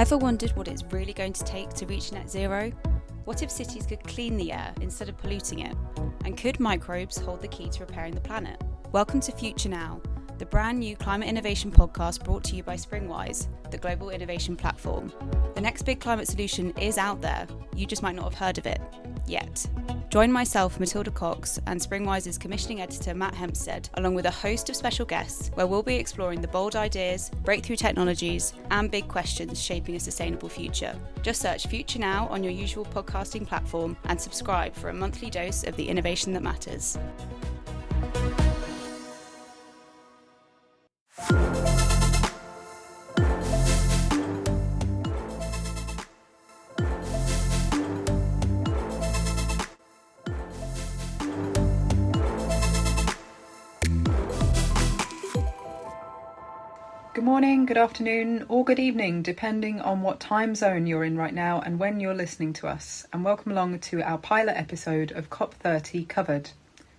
Ever wondered what it's really going to take to reach net zero? What if cities could clean the air instead of polluting it? And could microbes hold the key to repairing the planet? Welcome to Future Now, the brand new climate innovation podcast brought to you by Springwise, the global innovation platform. The next big climate solution is out there. You just might not have heard of it yet. Join myself, Matilda Cox, and Springwise's commissioning editor Matt Hempstead, along with a host of special guests, where we'll be exploring the bold ideas, breakthrough technologies, and big questions shaping a sustainable future. Just search Future Now on your usual podcasting platform and subscribe for a monthly dose of the innovation that matters. Good morning, good afternoon, or good evening, depending on what time zone you're in right now and when you're listening to us. And welcome along to our pilot episode of COP30 Covered.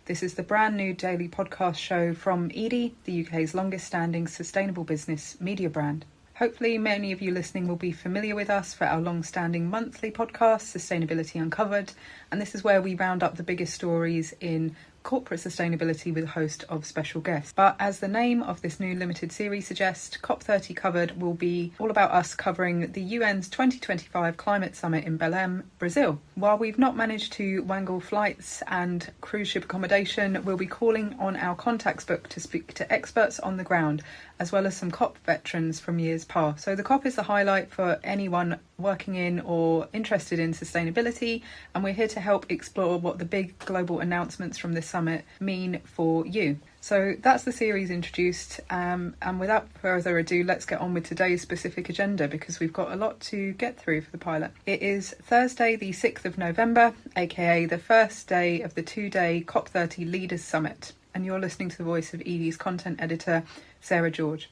This is the brand new daily podcast show from Edie, the UK's longest standing sustainable business media brand. Hopefully many of you listening will be familiar with us for our long-standing monthly podcast, Sustainability Uncovered, and this is where we round up the biggest stories in corporate sustainability with a host of special guests. But as the name of this new limited series suggests, COP30 Covered will be all about us covering the UN's 2025 Climate Summit in Belém, Brazil. While we've not managed to wangle flights and cruise ship accommodation, we'll be calling on our contacts book to speak to experts on the ground, as well as some COP veterans from years past. So the COP is the highlight for anyone working in or interested in sustainability, and we're here to help explore what the big global announcements from this summit mean for you. So that's the series introduced, and without further ado, let's get on with today's specific agenda because we've got a lot to get through for the pilot. It is Thursday the 6th of November, aka the first day of the two-day COP30 Leaders Summit, and you're listening to the voice of Edie's content editor, Sarah George.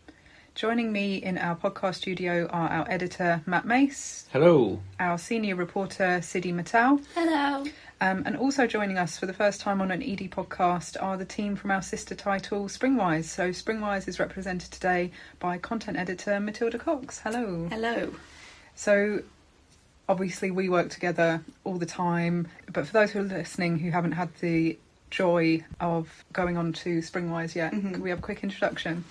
Joining me in our podcast studio are our editor, Matt Mace. Hello. Our senior reporter, Sidhi Mittal. Hello. And also joining us for the first time on an Edie podcast are the team from our sister title, Springwise. So Springwise is represented today by content editor Matilda Cox. Hello. Hello. So obviously we work together all the time, but for those who are listening who haven't had the joy of going on to Springwise yet, Can we have a quick introduction?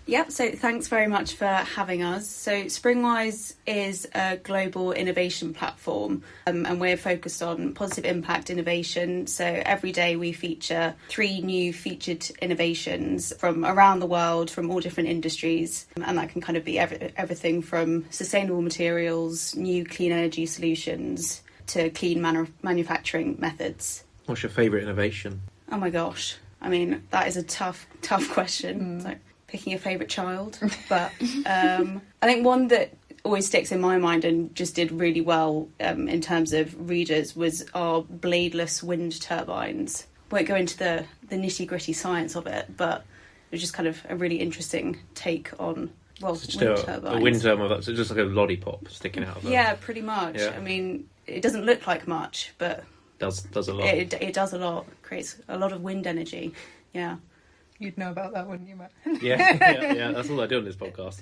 Yep, so thanks very much for having us. So Springwise is a global innovation platform and we're focused on positive impact innovation. So every day we feature 3 new featured innovations from around the world, from all different industries. And that can kind of be everything from sustainable materials, new clean energy solutions to clean manufacturing methods. What's your favourite innovation? Oh my gosh. I mean, that is a tough question. So, picking a favourite child, but I think one that always sticks in my mind and just did really well in terms of readers was our bladeless wind turbines. Won't go into the nitty-gritty science of it, but it was just kind of a really interesting take on, well, It's wind just turbines. a wind turbine, that's just like a lollipop sticking out of it. Yeah, pretty much. Yeah. I mean, it doesn't look like much, but Does a lot. it does a lot. Creates a lot of wind energy. Yeah. You'd know about that, wouldn't you, Matt? Yeah. That's all I do on this podcast.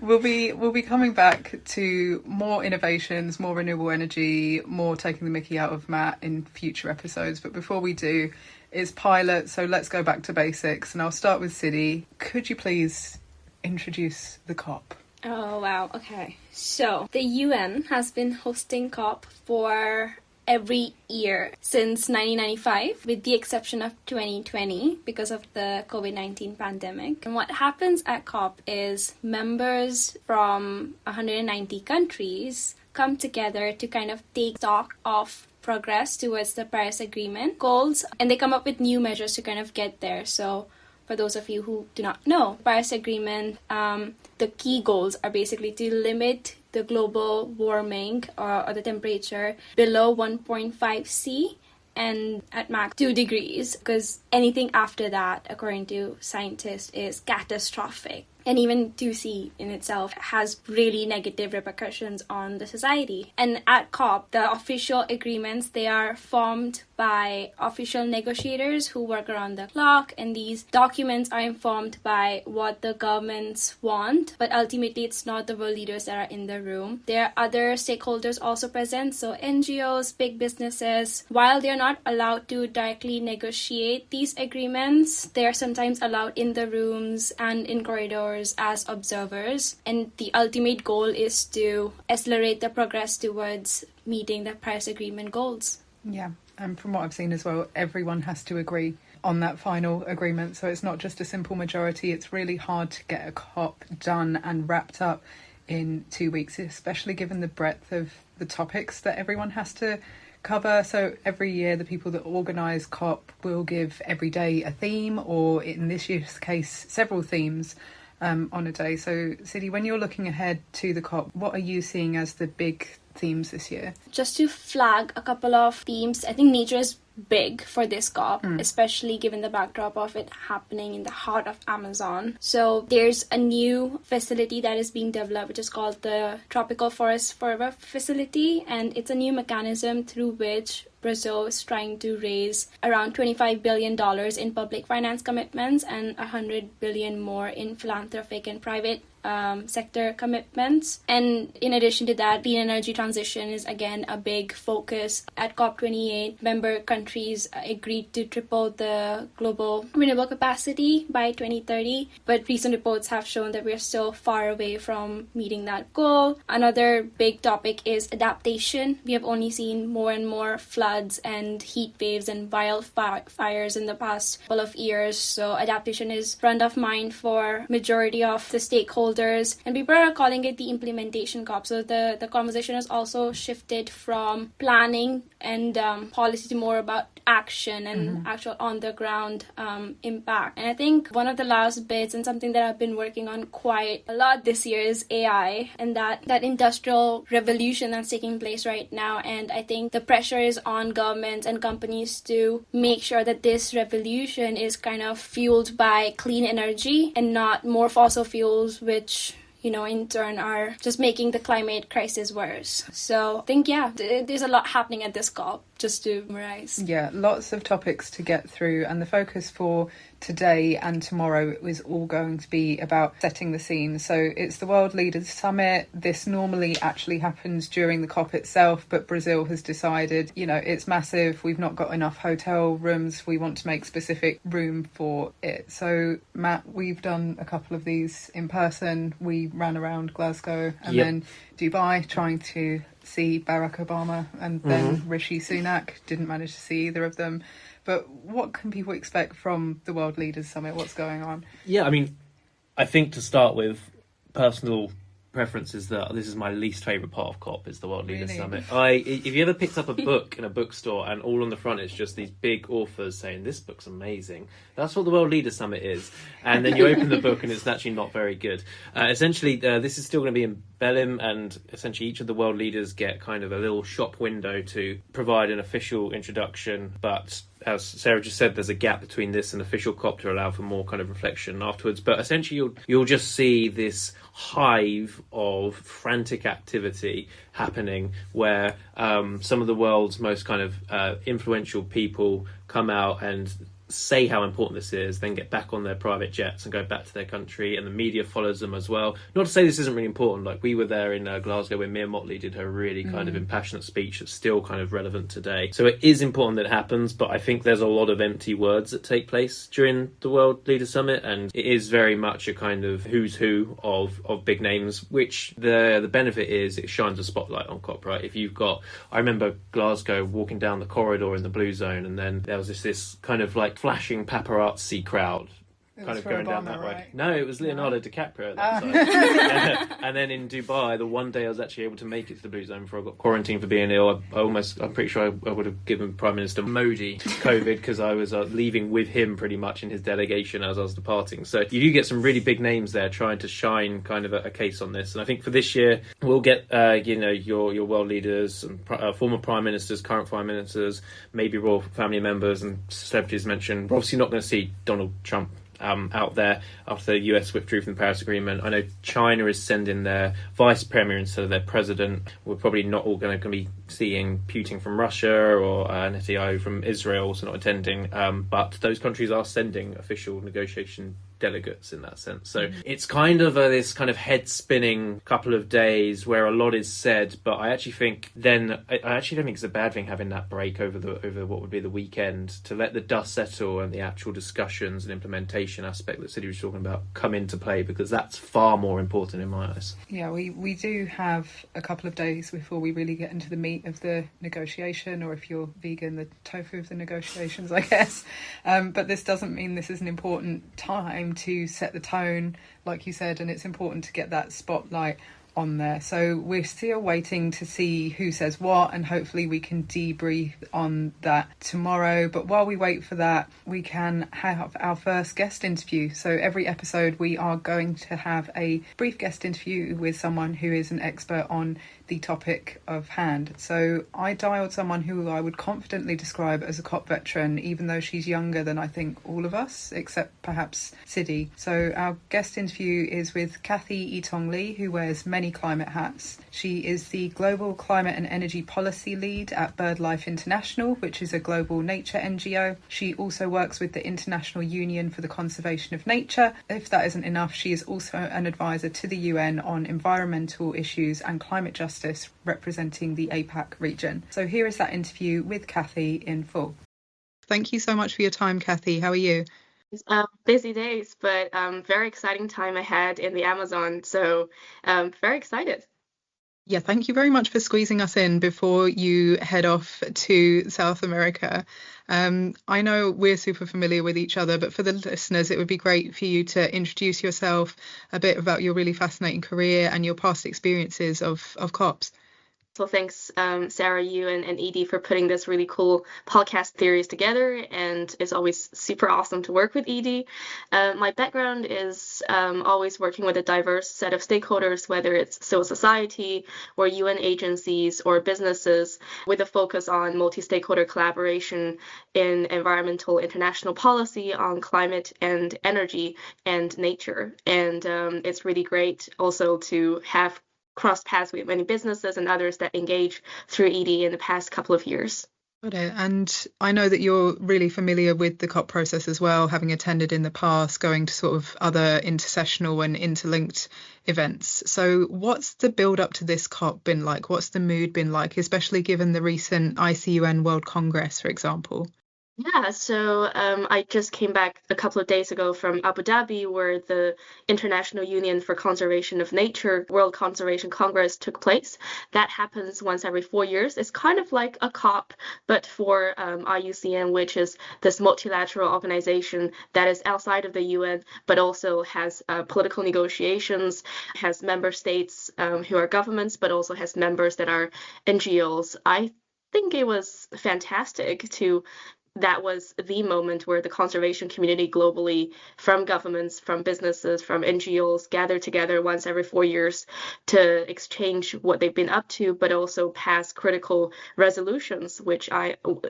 We'll be coming back to more innovations, more renewable energy, more taking the mickey out of Matt in future episodes. But before we do, it's pilot, so let's go back to basics. And I'll start with Sidhi. Could you please introduce the COP? Oh, wow. Okay. So, the UN has been hosting COP for every year since 1995, with the exception of 2020 because of the COVID-19 pandemic. And what happens at COP is members from 190 countries come together to kind of take stock of progress towards the Paris Agreement goals, and they come up with new measures to kind of get there. So for those of you who do not know, Paris Agreement, the key goals are basically to limit the global warming or the temperature below 1.5 C and at max 2 degrees, because anything after that, according to scientists, is catastrophic. and even 2C in itself has really negative repercussions on the society. And at COP, the official agreements, they are formed by official negotiators who work around the clock, and these documents are informed by what the governments want, but ultimately it's not the world leaders that are in the room. There are other stakeholders also present, so NGOs, big businesses. While they're not allowed to directly negotiate these agreements, they're sometimes allowed in the rooms and in corridors as observers, and the ultimate goal is to accelerate the progress towards meeting the Paris Agreement goals. Yeah, and from what I've seen as well, everyone has to agree on that final agreement, so it's not just a simple majority. It's really hard to get a COP done and wrapped up in 2 weeks, especially given the breadth of the topics that everyone has to cover. So every year the people that organise COP will give every day a theme, or in this year's case several themes on a day. So Sidhi, when you're looking ahead to the COP, what are you seeing as the big themes this year? Just to flag a couple of themes, I think nature is big for this COP, especially given the backdrop of it happening in the heart of Amazon. So there's a new facility that is being developed, which is called the Tropical Forest Forever Facility, and it's a new mechanism through which Brazil is trying to raise around $25 billion in public finance commitments and $100 billion more in philanthropic and private sector commitments. And in addition to that, clean energy transition is again a big focus. At COP28, member countries agreed to triple the global renewable capacity by 2030, but recent reports have shown that we're still far away from meeting that goal. Another big topic is adaptation. We have only seen more and more floods and heat waves and wildfires in the past couple of years, so adaptation is front of mind for majority of the stakeholders, and people are calling it the implementation COP. So the conversation has also shifted from planning and policy to more about action and actual on the ground impact. And I think one of the last bits, and something that I've been working on quite a lot this year, is AI and that industrial revolution that's taking place right now. And I think the pressure is on governments and companies to make sure that this revolution is kind of fueled by clean energy and not more fossil fuels, which in turn are just making the climate crisis worse. So I think, there's a lot happening at this COP, just to summarize. Yeah, lots of topics to get through, and the focus for today and tomorrow is all going to be about setting the scene. So it's the World Leaders Summit. This normally actually happens during the COP itself, but Brazil has decided, it's massive. We've not got enough hotel rooms. We want to make specific room for it. So Matt, we've done a couple of these in person. We ran around Glasgow and then Dubai trying to see Barack Obama, and then Rishi Sunak. Didn't manage to see either of them. But what can people expect from the World Leaders Summit? What's going on? Yeah, I think to start with, personal preference is that this is my least favourite part of COP, is the World Leaders Summit. If you ever picked up a book in a bookstore and all on the front it's just these big authors saying, this book's amazing, that's what the World Leaders Summit is. And then you open the book and it's actually not very good. Essentially, this is still going to be in Belém, and essentially each of the world leaders get kind of a little shop window to provide an official introduction, but as Sarah just said, there's a gap between this and official COP to allow for more kind of reflection afterwards. But essentially you'll just see this hive of frantic activity happening where some of the world's most kind of influential people come out and say how important this is, then get back on their private jets and go back to their country, and the media follows them as well. Not to say this isn't really important. Like, we were there in Glasgow when Mia Motley did her really kind of impassionate speech that's still kind of relevant today. So it is important that it happens, but I think there's a lot of empty words that take place during the World Leaders Summit, and it is very much a kind of who's who of big names, which the benefit is it shines a spotlight on COP, right? If you've got, I remember Glasgow walking down the corridor in the Blue Zone, and then there was this kind of like flashing paparazzi crowd kind of going down that way. Right? No, it was Leonardo DiCaprio at that time. And then in Dubai, the one day I was actually able to make it to the Blue Zone before I got quarantined for being ill, I'm pretty sure I would have given Prime Minister Modi COVID because I was leaving with him pretty much in his delegation as I was departing. So you do get some really big names there trying to shine kind of a case on this. And I think for this year, we'll get, your world leaders and former Prime Ministers, current Prime Ministers, maybe royal family members and celebrities mentioned. We're obviously not going to see Donald Trump out there after the US withdrew from the Paris Agreement. I know China is sending their vice premier instead of their president. We're probably not all going to be seeing Putin from Russia or Netanyahu from Israel also not attending, but those countries are sending official negotiation delegates in that sense. So it's kind of this kind of head spinning couple of days where a lot is said, but I actually think then I actually don't think it's a bad thing having that break over what would be the weekend to let the dust settle and the actual discussions and implementation aspect that Sidhi was talking about come into play, because that's far more important in my eyes. Yeah, we do have a couple of days before we really get into the meat of the negotiation, or if you're vegan, the tofu of the negotiations, I guess. But this doesn't mean this is an important time to set the tone, like you said, and it's important to get that spotlight on there. So we're still waiting to see who says what, and hopefully we can debrief on that tomorrow. But while we wait for that, we can have our first guest interview. So every episode we are going to have a brief guest interview with someone who is an expert on the topic of hand. So I dialed someone who I would confidently describe as a COP veteran, even though she's younger than I think all of us, except perhaps Sidhi. So our guest interview is with Cathy Yitong Li, who wears many climate hats. She is the Global Climate and Energy Policy Lead at BirdLife International, which is a global nature NGO. She also works with the International Union for the Conservation of Nature. If that isn't enough, she is also an advisor to the UN on environmental issues and climate justice, representing the APAC region. So here is that interview with Cathy in full. Thank you so much for your time, Cathy. How are you? Busy days, but very exciting time ahead in the Amazon. So very excited. Yeah, thank you very much for squeezing us in before you head off to South America. I know we're super familiar with each other, but for the listeners, it would be great for you to introduce yourself, a bit about your really fascinating career and your past experiences of COPs. So thanks, Sarah, you and Edie for putting this really cool podcast series together. And it's always super awesome to work with Edie. My background is always working with a diverse set of stakeholders, whether it's civil society or UN agencies or businesses, with a focus on multi-stakeholder collaboration in environmental international policy on climate and energy and nature. And it's really great also to have crossed paths with many businesses and others that engage through edie in the past couple of years. Got it. And I know that you're really familiar with the COP process as well, having attended in the past, going to sort of other intersessional and interlinked events. So what's the build up to this COP been like? What's the mood been like, especially given the recent ICUN World Congress, for example? Yeah, so I just came back a couple of days ago from Abu Dhabi, where the International Union for Conservation of Nature World Conservation Congress took place. That happens once every 4 years. It's kind of like a COP, but for IUCN, which is this multilateral organization that is outside of the UN, but also has political negotiations, has member states who are governments, but also has members that are NGOs. I think it was fantastic that was the moment where the conservation community globally, from governments, from businesses, from NGOs, gather together once every 4 years to exchange what they've been up to, but also pass critical resolutions, which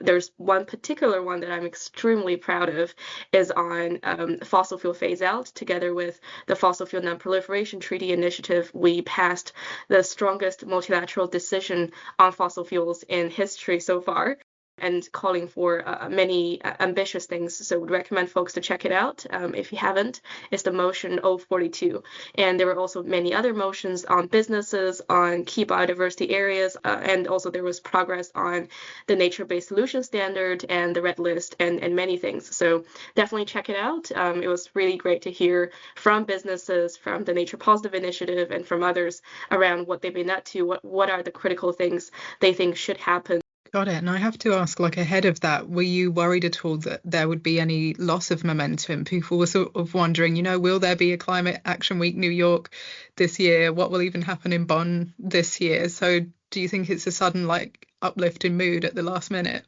there's one particular one that I'm extremely proud of, is on fossil fuel phase out. Together with the Fossil Fuel Non-Proliferation Treaty Initiative, we passed the strongest multilateral decision on fossil fuels in history so far, and calling for many ambitious things. So would recommend folks to check it out if you haven't. It's the motion 042. And there were also many other motions on businesses, on key biodiversity areas, and also there was progress on the nature-based solution standard and the red list and many things. So definitely check it out. It was really great to hear from businesses, from the Nature Positive Initiative, and from others around what they've been up to, what are the critical things they think should happen. Got it. And I have to ask, like, ahead of that, were you worried at all that there would be any loss of momentum? People were sort of wondering, will there be a Climate Action Week New York this year? What will even happen in Bonn this year? So do you think it's a sudden, uplift in mood at the last minute?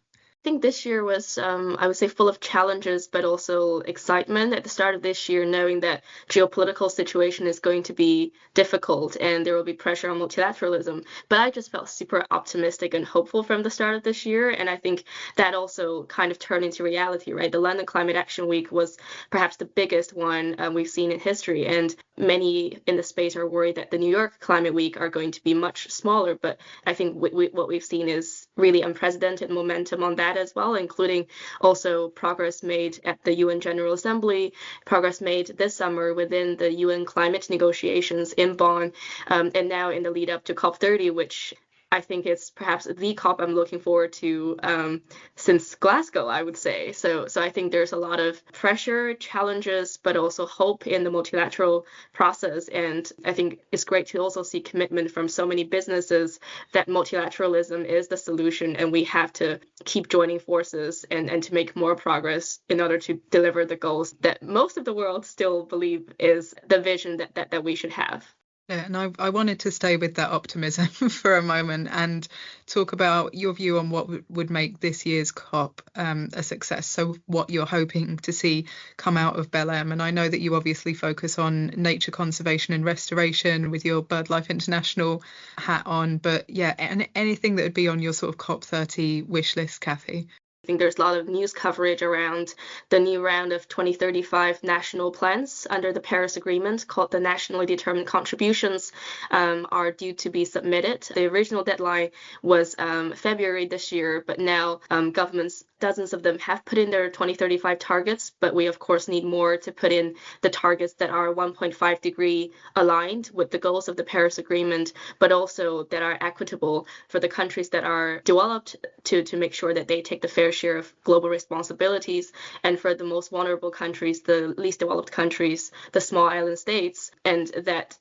think this year was, I would say, full of challenges, but also excitement at the start of this year, knowing that geopolitical situation is going to be difficult and there will be pressure on multilateralism. But I just felt super optimistic and hopeful from the start of this year. And I think that also kind of turned into reality, right? The London Climate Action Week was perhaps the biggest one we've seen in history. And many in the space are worried that the New York Climate Week are going to be much smaller. But I think what we've seen is really unprecedented momentum on that as well, including also progress made at the UN General Assembly, progress made this summer within the UN climate negotiations in Bonn, and now in the lead up to COP30, which I think it's perhaps the COP I'm looking forward to since Glasgow, I would say. So I think there's a lot of pressure, challenges, but also hope in the multilateral process. And I think it's great to also see commitment from so many businesses that multilateralism is the solution, and we have to keep joining forces and to make more progress in order to deliver the goals that most of the world still believe is the vision that we should have. Yeah, and I wanted to stay with that optimism for a moment and talk about your view on what would make this year's COP a success. So what you're hoping to see come out of Belém. And I know that you obviously focus on nature conservation and restoration with your BirdLife International hat on. But yeah, anything that would be on your sort of COP30 wish list, Cathy? I think there's a lot of news coverage around the new round of 2035 national plans under the Paris Agreement called the Nationally Determined Contributions are due to be submitted. The original deadline was February this year, but now governments, dozens of them, have put in their 2035 targets, but we of course need more to put in the targets that are 1.5 degree aligned with the goals of the Paris Agreement, but also that are equitable for the countries that are developed to make sure that they take the fair share of global responsibilities, and for the most vulnerable countries, the least developed countries, the small island states. And that,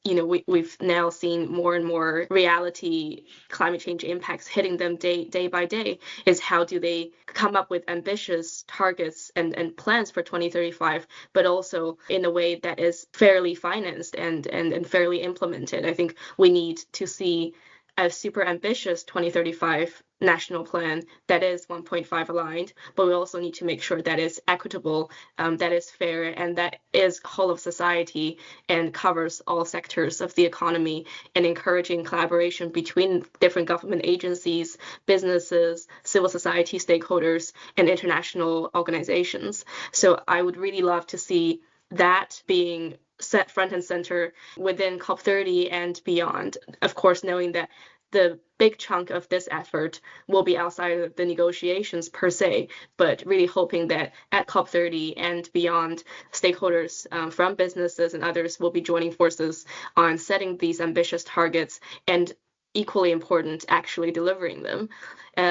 we've now seen more and more reality climate change impacts hitting them day by day, is how do they come up with ambitious targets and plans for 2035, but also in a way that is fairly financed and fairly implemented. I think we need to see a super ambitious 2035 national plan that is 1.5 aligned, but we also need to make sure that is equitable, that is fair, and that is whole of society and covers all sectors of the economy, and encouraging collaboration between different government agencies, businesses, civil society stakeholders, and international organizations. So I would really love to see that being set front and center within COP30 and beyond. Of course, knowing that the big chunk of this effort will be outside of the negotiations per se, but really hoping that at COP30 and beyond, stakeholders from businesses and others will be joining forces on setting these ambitious targets and, equally important, actually delivering them.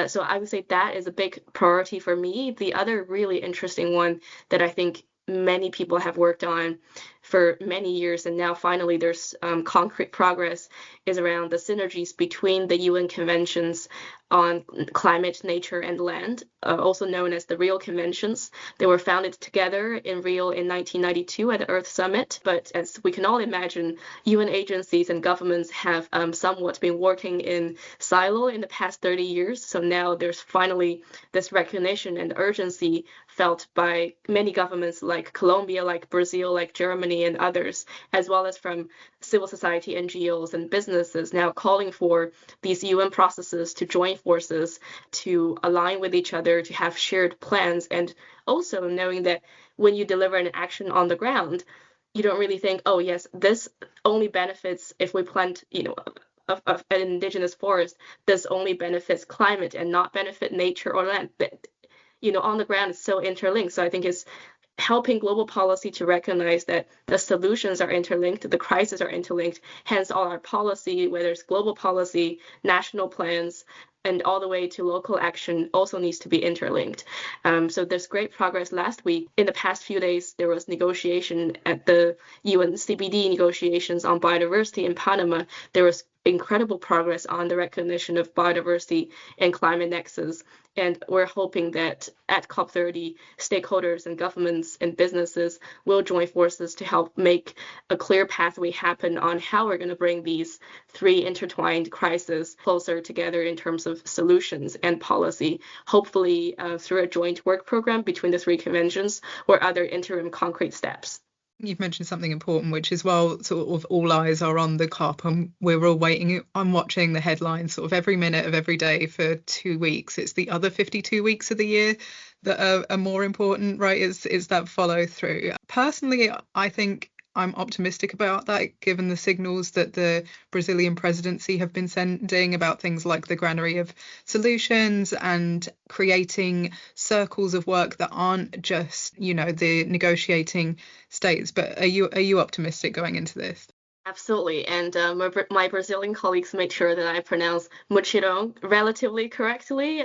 So I would say that is a big priority for me. The other really interesting one that I think many people have worked on for many years, and now finally there's concrete progress, is around the synergies between the UN conventions on climate, nature, and land, also known as the Rio Conventions. They were founded together in Rio in 1992 at the Earth Summit, but as we can all imagine, UN agencies and governments have somewhat been working in silo in the past 30 years. So now there's finally this recognition and urgency felt by many governments like Colombia, like Brazil, like Germany, and others, as well as from civil society NGOs and businesses, now calling for these UN processes to join forces, to align with each other, to have shared plans, and also knowing that when you deliver an action on the ground, you don't really think, oh yes, this only benefits if we plant, of an indigenous forest, this only benefits climate and not benefit nature or land. But, on the ground, it's so interlinked. So I think it's helping global policy to recognize that the solutions are interlinked, the crises are interlinked, hence all our policy, whether it's global policy, national plans, and all the way to local action also needs to be interlinked. So there's great progress last week. In the past few days, there was negotiation at the UN CBD negotiations on biodiversity in Panama. There was incredible progress on the recognition of biodiversity and climate nexus. And we're hoping that at COP30, stakeholders and governments and businesses will join forces to help make a clear pathway happen on how we're going to bring these three intertwined crises closer together in terms of solutions and policy, hopefully through a joint work program between the three conventions or other interim concrete steps. You've mentioned something important, which is, while sort of all eyes are on the COP and we're all waiting, I'm watching the headlines sort of every minute of every day for 2 weeks. It's the other 52 weeks of the year that are more important, right? Is that follow through. Personally, I think I'm optimistic about that, given the signals that the Brazilian presidency have been sending about things like the granary of solutions and creating circles of work that aren't just, the negotiating states. But are you optimistic going into this? Absolutely, and my Brazilian colleagues made sure that I pronounce mutirão relatively correctly.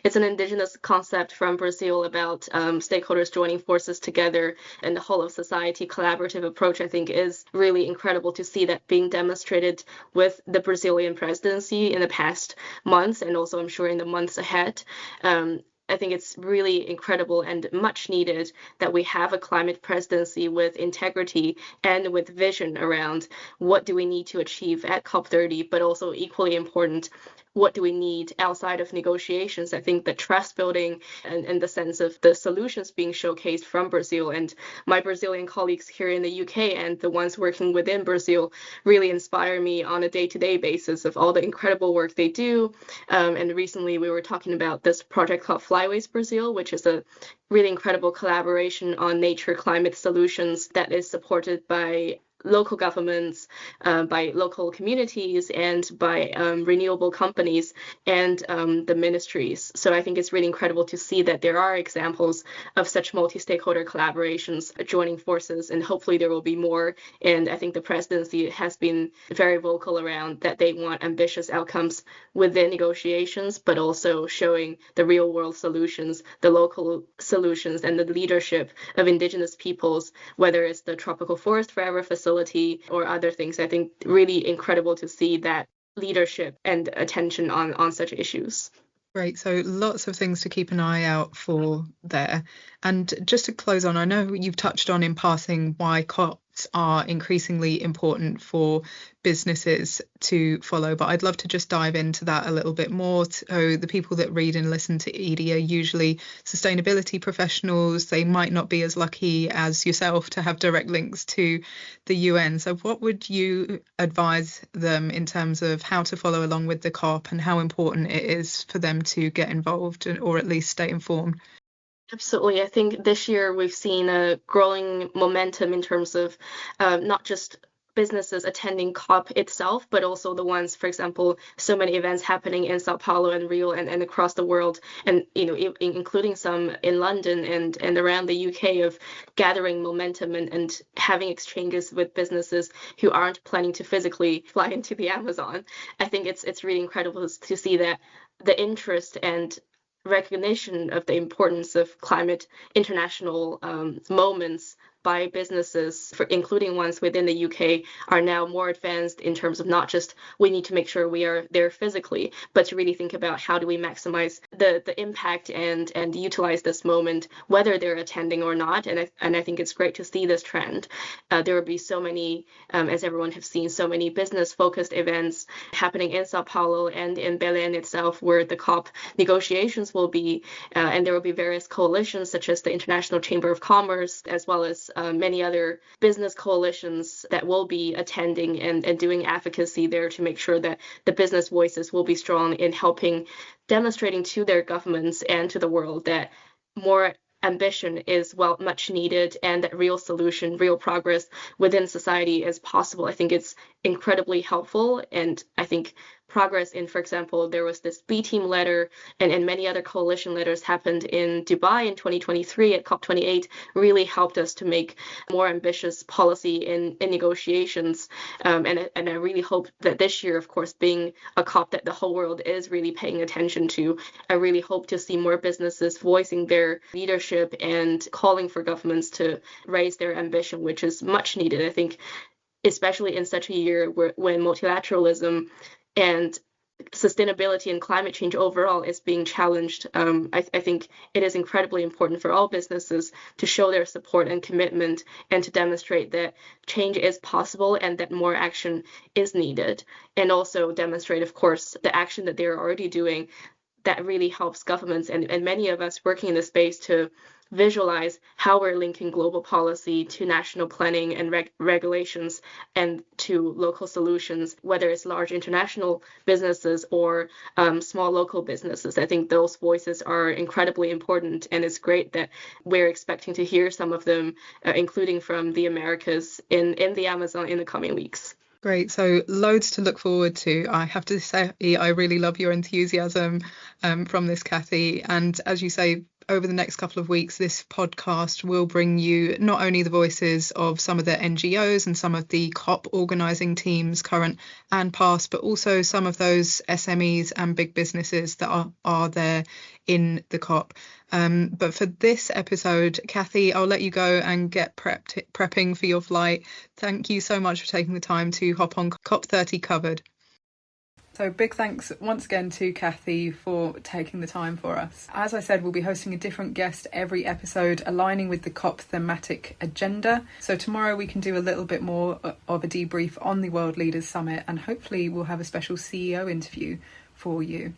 It's an indigenous concept from Brazil about stakeholders joining forces together, and the whole of society collaborative approach, I think, is really incredible to see that being demonstrated with the Brazilian presidency in the past months, and also I'm sure in the months ahead. I think it's really incredible and much needed that we have a climate presidency with integrity and with vision around what do we need to achieve at COP30, but also equally important, what do we need outside of negotiations? I think the trust building and the sense of the solutions being showcased from Brazil and my Brazilian colleagues here in the UK and the ones working within Brazil really inspire me on a day-to-day basis of all the incredible work they do. And recently we were talking about this project called Flyways Brazil, which is a really incredible collaboration on nature climate solutions that is supported by local governments, by local communities, and by renewable companies and the ministries. So I think it's really incredible to see that there are examples of such multi-stakeholder collaborations joining forces, and hopefully there will be more. And I think the presidency has been very vocal around that they want ambitious outcomes within negotiations, but also showing the real world solutions, the local solutions, and the leadership of indigenous peoples, whether it's the Tropical Forest Forever facility or other things. I think really incredible to see that leadership and attention on such issues. Great. So lots of things to keep an eye out for there. And just to close on, I know you've touched on in passing why COPs are increasingly important for businesses to follow, but I'd love to just dive into that a little bit more. So the people that read and listen to Edie are usually sustainability professionals. They might not be as lucky as yourself to have direct links to the UN. So what would you advise them in terms of how to follow along with the COP and how important it is for them to get involved or at least stay informed? Absolutely. I think this year we've seen a growing momentum in terms of not just businesses attending COP itself, but also the ones, for example, so many events happening in Sao Paulo and Rio and across the world, and including some in London and around the UK, of gathering momentum and having exchanges with businesses who aren't planning to physically fly into the Amazon. I think it's really incredible to see that the interest and recognition of the importance of climate international moments by businesses, including ones within the UK, are now more advanced in terms of not just we need to make sure we are there physically, but to really think about how do we maximize the impact and utilize this moment, whether they're attending or not. And I think it's great to see this trend. There will be so many, as everyone has seen, so many business-focused events happening in Sao Paulo and in Belém itself, where the COP negotiations will be, and there will be various coalitions such as the International Chamber of Commerce, as well as many other business coalitions that will be attending and doing advocacy there to make sure that the business voices will be strong in helping demonstrating to their governments and to the world that more ambition is much needed and that real solution, real progress within society is possible. I think it's incredibly helpful, and I think progress in, for example, there was this B team letter and many other coalition letters happened in Dubai in 2023 at COP28 really helped us to make more ambitious policy in negotiations. And I really hope that this year, of course, being a COP that the whole world is really paying attention to, I really hope to see more businesses voicing their leadership and calling for governments to raise their ambition, which is much needed. I think especially in such a year when multilateralism and sustainability and climate change overall is being challenged. I think it is incredibly important for all businesses to show their support and commitment and to demonstrate that change is possible and that more action is needed. And also demonstrate, of course, the action that they're already doing that really helps governments and many of us working in the space to visualize how we're linking global policy to national planning and regulations and to local solutions, whether it's large international businesses or small local businesses. I think those voices are incredibly important, and it's great that we're expecting to hear some of them, including from the Americas in the Amazon in the coming weeks. Great. So loads to look forward to. I have to say, I really love your enthusiasm from this, Cathy. And as you say, over the next couple of weeks, this podcast will bring you not only the voices of some of the NGOs and some of the COP organising teams, current and past, but also some of those SMEs and big businesses that are there in the COP. But for this episode, Cathy, I'll let you go and get prepping for your flight. Thank you so much for taking the time to hop on COP30 Covered. So big thanks once again to Cathy for taking the time for us. As I said, we'll be hosting a different guest every episode, aligning with the COP thematic agenda. So tomorrow we can do a little bit more of a debrief on the World Leaders Summit, and hopefully we'll have a special CEO interview for you.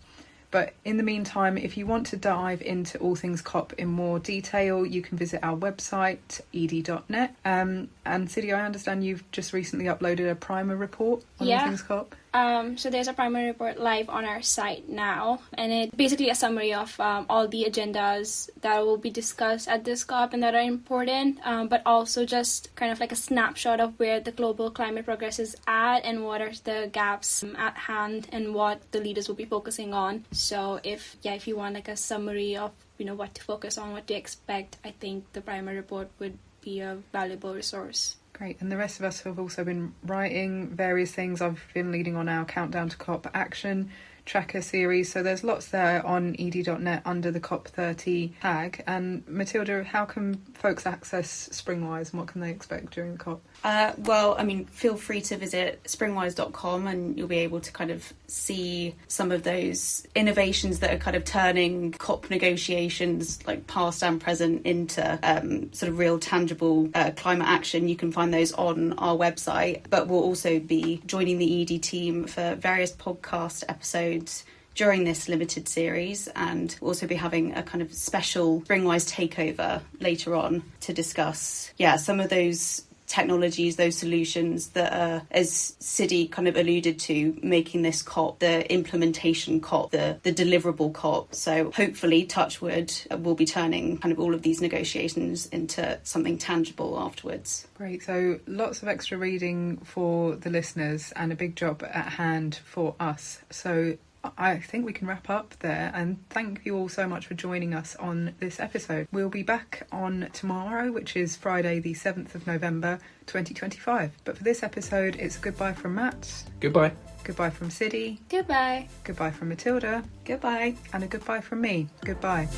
But in the meantime, if you want to dive into all things COP in more detail, you can visit our website, edie.net. And Sidhi, I understand you've just recently uploaded a primer report on all things COP. So there's a primer report live on our site now, and it's basically a summary of all the agendas that will be discussed at this COP and that are important, but also just kind of like a snapshot of where the global climate progress is at and what are the gaps at hand and what the leaders will be focusing on. So if you want like a summary of what to focus on, what to expect, I think the primer report would be a valuable resource. Great. And the rest of us have also been writing various things. I've been leading on our Countdown to COP Action tracker series. So there's lots there on edie.net under the COP30 tag. And Matilda, how can folks access Springwise and what can they expect during the COP? Feel free to visit springwise.com and you'll be able to kind of see some of those innovations that are kind of turning COP negotiations, like past and present, into sort of real tangible climate action. You can find those on our website, but we'll also be joining the ED team for various podcast episodes during this limited series, and we'll also be having a kind of special Springwise takeover later on to discuss some of those technologies, those solutions that are, as Sidhi kind of alluded to, making this COP the implementation COP, the deliverable COP. So hopefully, touch wood, we'll be turning kind of all of these negotiations into something tangible afterwards. Great. So lots of extra reading for the listeners and a big job at hand for us. So I think we can wrap up there, and thank you all so much for joining us on this episode. We'll be back on tomorrow, which is Friday the 7th of November 2025. But for this episode, it's a goodbye from Matt. Goodbye. Goodbye from Sidhi. Goodbye. Goodbye from Matilda. Goodbye. And a goodbye from me. Goodbye.